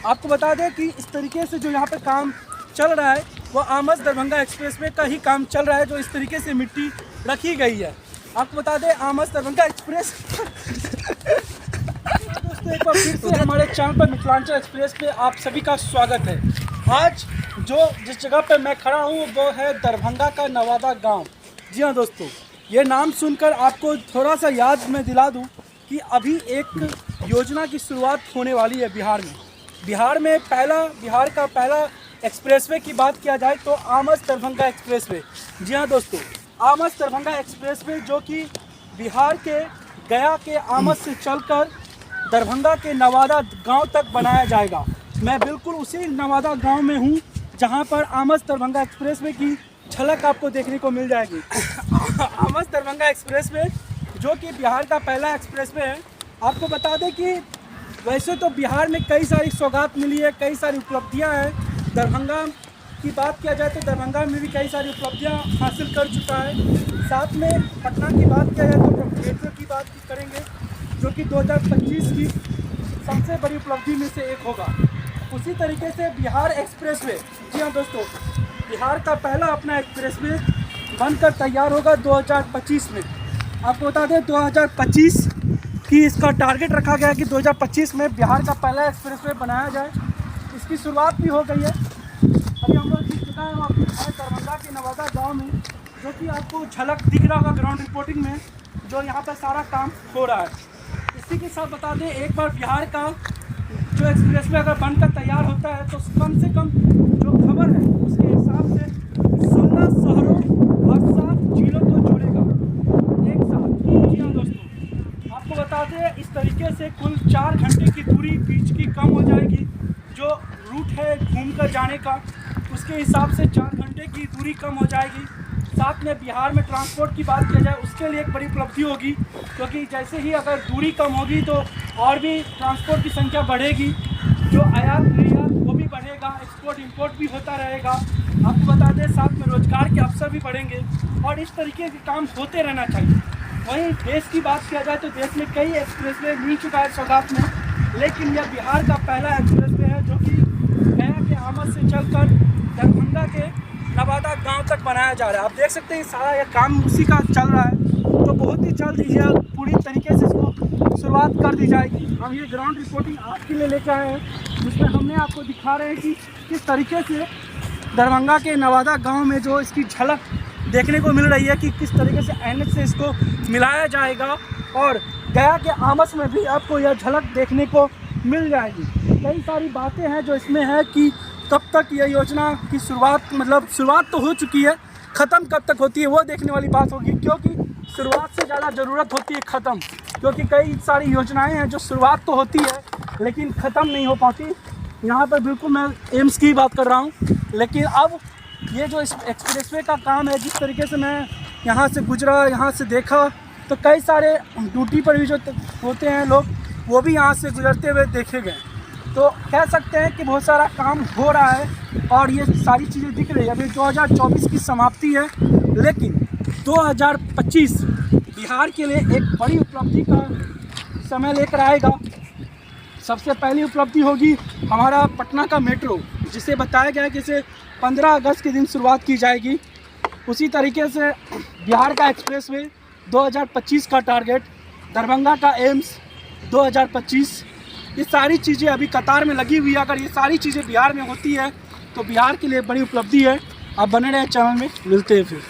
आपको बता दें कि इस तरीके से जो यहाँ पे काम चल रहा है वो आमस दरभंगा एक्सप्रेसवे का ही काम चल रहा है, जो इस तरीके से मिट्टी रखी गई है। आपको बता दें आमस दरभंगा एक्सप्रेस दोस्तों एक बार फिर से हमारे चैनल पर मिथिलांचल एक्सप्रेस पे आप सभी का स्वागत है। आज जिस जगह पे मैं खड़ा हूँ वो है दरभंगा का नवादा गांव। जी हाँ दोस्तों, ये नाम सुनकर आपको थोड़ा सा याद मैं दिला दूँ कि अभी एक योजना की शुरुआत होने वाली है बिहार का पहला एक्सप्रेसवे की बात किया जाए तो आमस दरभंगा एक्सप्रेसवे। जी हाँ दोस्तों, आमस दरभंगा एक्सप्रेसवे जो कि बिहार के गया के आमस से चलकर दरभंगा के नवादा गांव तक बनाया जाएगा। मैं बिल्कुल उसी नवादा गांव में हूं जहां पर आमस दरभंगा एक्सप्रेसवे की झलक आपको देखने को मिल जाएगी। आमस दरभंगा एक्सप्रेसवे जो कि बिहार का पहला एक्सप्रेसवे है। आपको बता दें कि वैसे तो बिहार में कई सारी सौगात मिली है, कई सारी उपलब्धियां हैं। दरभंगा की बात किया जाए तो दरभंगा में भी कई सारी उपलब्धियां हासिल कर चुका है। साथ में पटना की बात किया जाए तो गेटवे की बात करेंगे जो कि 2025 की सबसे बड़ी उपलब्धि में से एक होगा। उसी तरीके से बिहार एक्सप्रेसवे, जी हाँ दोस्तों, बिहार का पहला अपना एक्सप्रेसवे बनकर तैयार होगा 2025 में। आपको बता दें 2025 की इसका टारगेट रखा गया कि 2025 में बिहार का पहला एक्सप्रेसवे बनाया जाए। इसकी शुरुआत भी हो गई है। अभी हम लोग जिस जगह है आपको दरभंगा के नवादा गांव में, जो कि आपको झलक दिख रहा होगा ग्राउंड रिपोर्टिंग में, जो यहाँ पर सारा काम हो रहा है। इसी के साथ बता दें एक बार बिहार का जो एक्सप्रेसवे अगर बनकर तैयार होता है तो कम से कम जो खबर है उसके हिसाब से 16 शहरों और 7 जिलों को जोड़ेगा एक साथ। जी हाँ दोस्तों, आपको बता दें इस तरीके से कुल 4 घंटे की दूरी बीच की कम हो जाएगी। जो रूट है घूमकर जाने का उसके हिसाब से 4 घंटे की दूरी कम हो जाएगी। साथ में बिहार में ट्रांसपोर्ट की बात किया जाए उसके लिए एक बड़ी उपलब्धि होगी, क्योंकि जैसे ही अगर दूरी कम होगी तो और भी ट्रांसपोर्ट की संख्या बढ़ेगी। जो आयात निर्यात वो भी बढ़ेगा, एक्सपोर्ट इंपोर्ट भी होता रहेगा। आपको बता दें साथ में रोजगार के अवसर भी बढ़ेंगे और इस तरीके के काम होते रहना चाहिए। वहीं देश की बात किया जाए तो देश में कई एक्सप्रेसवे मिल चुका है सौगात में, लेकिन यह बिहार का पहला एक्सप्रेसवे है जो कि गया के आमस से चलकर दरभंगा के नवादा गांव तक बनाया जा रहा है। आप देख सकते हैं सारा यह काम उसी का चल रहा है, तो बहुत ही जल्द यह पूरी तरीके से इसको शुरुआत कर दी जाएगी। हम ये ग्राउंड रिपोर्टिंग आपके लिए लेकर आए हैं जिसमें हमने आपको दिखा रहे हैं कि किस तरीके से दरभंगा के नवादा गाँव में जो इसकी झलक देखने को मिल रही है कि किस तरीके से एनएच से इसको मिलाया जाएगा और गया के आमस में भी आपको यह झलक देखने को मिल जाएगी। कई सारी बातें हैं जो इसमें है कि कब तक यह योजना की शुरुआत तो हो चुकी है, ख़त्म कब तक होती है वो देखने वाली बात होगी, क्योंकि शुरुआत से ज़्यादा ज़रूरत होती है ख़त्म। क्योंकि कई सारी योजनाएं हैं जो शुरुआत तो होती है लेकिन ख़त्म नहीं हो पाती। यहाँ पर बिल्कुल मैं एम्स की बात कर रहा हूँ, लेकिन अब ये जो इस एक्सप्रेसवे का काम है, जिस तरीके से मैं यहाँ से गुजरा, यहाँ से देखा, तो कई सारे ड्यूटी पर भी जो होते हैं लोग वो भी यहाँ से गुजरते हुए देखे गए। तो कह सकते हैं कि बहुत सारा काम हो रहा है और ये सारी चीज़ें दिख रही है। अभी 2024 की समाप्ति है, लेकिन 2025 बिहार के लिए एक बड़ी उपलब्धि का समय लेकर आएगा। सबसे पहली उपलब्धि होगी हमारा पटना का मेट्रो, जिसे बताया गया है कि इसे 15 अगस्त के दिन शुरुआत की जाएगी। उसी तरीके से बिहार का एक्सप्रेसवे 2025 का टारगेट, दरभंगा का एम्स 2025, ये सारी चीज़ें अभी कतार में लगी हुई है। अगर ये सारी चीज़ें बिहार में होती है तो बिहार के लिए बड़ी उपलब्धि है। आप बने रहे चैनल में, मिलते हैं फिर।